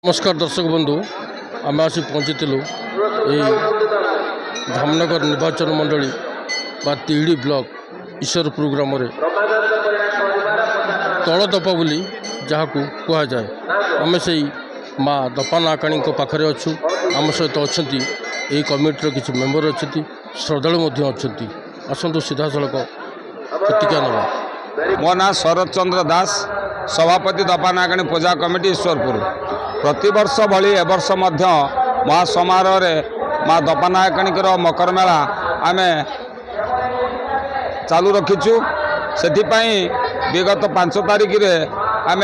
नमस्कार दर्शक बंधु आम आसी पहुँचीलु धामनगर निर्वाचन मंडली बा तिहिड़ी ब्लॉक ईश्वरपुर ग्राम तल दपा बोली जहाँ को कह जाए आम से माँ दपा नाकाणी पाखे अच्छु आम सहित अच्छा यही कमिटर किसी मेम्बर अच्छा श्रद्धालु आसतु सीधा सड़क प्रतिज्ञा नवा। मो ना शरद चंद्र दास सभापति दपा नाकाणी पूजा कमिटी ईश्वरपुर। प्रतिवर्ष भली एवर्ष महासमारोह माँ दपा नायकाणी मकर मेला आम चालू रखीचु। से विगत 5 तारिख रे आम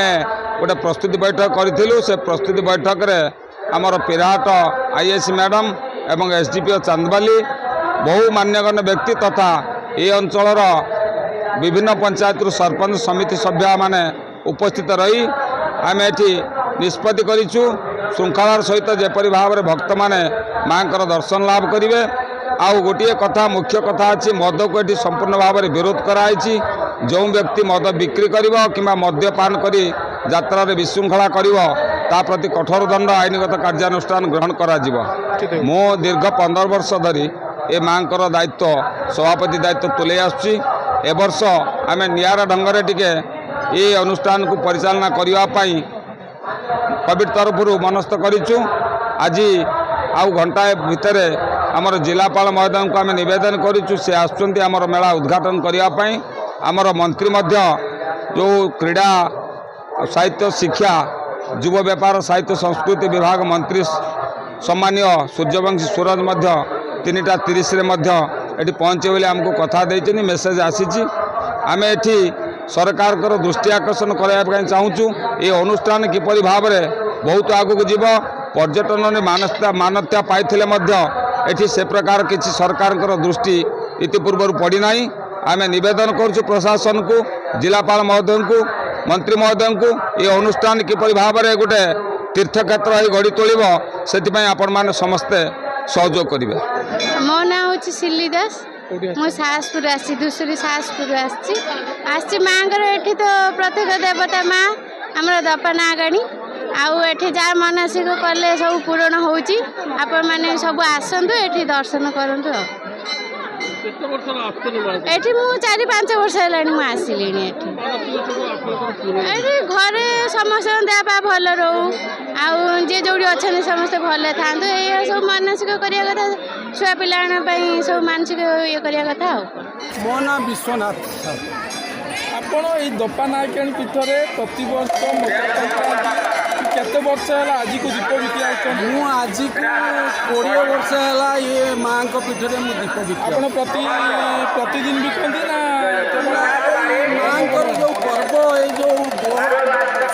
गोटे प्रस्तुति बैठक करूँ। से प्रस्तुति बैठक रे आमर पिराहट आईएएस मैडम एवं एसडीपीओ चांदबाली बहु मान्यगण्य व्यक्ति तथा ये अंचलर विभिन्न पंचायत सरपंच समिति सभ्य माने उपस्थित रही आम एठी निष्पत्ति करिछु श्रृंखलार सहित जेपरी भाव में भक्त माने माँ दर्शन लाभ करेंगे। आउ गोटे कथा मुख्य कथा अच्छी मद को ये संपूर्ण भाव में विरोध कराई। जो व्यक्ति मद बिक्री कर कि मद्यपान कर यात्रा विशृंखला ता प्रति कठोर दंड आईनगत कार्यानुष्ठान ग्रहण करा मो दीर्घ 15 वर्ष धरी ए माँ दायित्व सभापति दायित्व तुले आसुची। ए वर्ष आम नियारा ढंग टिके ये अनुष्ठान को परिचालना करने कमिटी तरफ मनस्थ करूँ। आज आउ घंटाए भितर आमर जिलापाल महोदय को आम नवेदन करूँ से आसुँच आमर मेला उद्घाटन करने। आमर मंत्री जो क्रीड़ा साहित्य शिक्षा युव व्यापार साहित्य संस्कृति विभाग मंत्री सम्मान्य सूर्यवंशी सूरज 3:30 ये पहुँचे बोले आमको कथा देते मेसेज आसी। आम एठी सरकार दृष्टि आकर्षण करने चाहूँ ये अनुष्ठान किपरि भाव में बहुत आगू जीव पर्यटन में मान्यता पाई से प्रकार किसी सरकार दृष्टि इतिपूर्व पड़ना। आम नवेदन करुँ प्रशासन को जिलापाल महोदय को मंत्री महोदय को ये अनुष्ठान किपरि भाव में गोटे तीर्थक्षेत्र हो गढ़ी तोल से आपण मैंने समस्ते सहयोग करेंगे। मो ना हूँ सिल्ली दास मु साहसपुर आसी दूसरी साहसपुर आसी माँ ये तो प्रत्येक देवता माँ आमर दपा नागाणी आउ एठी जार मानसिक कले सब पूरण होउची। आपण माने सब आसंतु एठी दर्शन करंतु। एठी मु 4-5 वर्ष हेलानी मु आसिलिनी एठी घरे समस्त देह भल रहू आउ जे जोड़ी अच्छा समस्ते भले था ये सब मानसिक करिया कथा छुआ पिला सब मानसिक ये करिया कथा। मो ना विश्वनाथ आपण ये दपा नायकाणी पीठरे प्रतिवर्ष केते वर्ष है आज को दीप बिकी आज को 20 वर्ष है ये माँ को पीठरे मु दीप बिकी आपण प्रतिदिन बिकती ना माँ को जो पर्व ये जो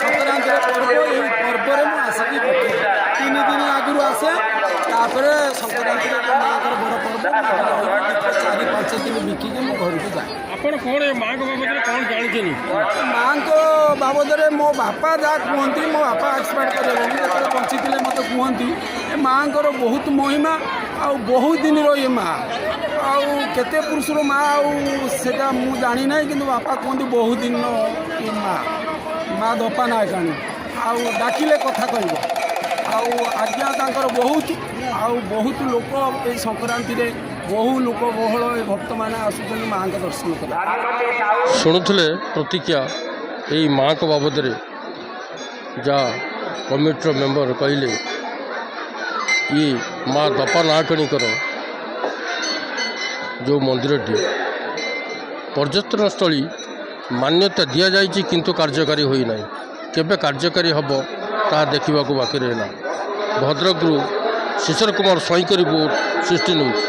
संक्रांति पर्व ये पर्व में आसिक 3 दिन आगु आसे तापर संक्रांति माँ बड़ पर्व 4-5 दिन बिकिक मो घर को जाए। आपण कौन माँ को बाबद कौन जानते माँ को बाबद मो बापा जहाँ कहती मो बापा एक्सपायर कर बची थे मत कहती माँ को बहुत महिमा आउ बहुत दिन ये माँ आउ केते पुरुषर माँ आउटा मुझे जानी ना कि बापा कहते बहुत दिन माँ दपा नायकाणी आउ डाकिले कथा कह आज्ञा तांकर बहुत लोक ये संक्रांति बहु लोक बहुल भक्त मैंने आसुच्च माँ का दर्शन कर शुणुले प्रतिज्ञा यही माँ को बाबद जा कमिटर मेंबर कहले ये माँ दपा नाकाणी जो मंदिरटी पर्यटन स्थली मान्यता दि जाइए किंतु कार्यकारी होना केबे कार्यकारी हम ता देखा बाकी रहा। भद्रकरू शिशिर कुमार स्वाईं रिपोर्ट 16 न्यूज।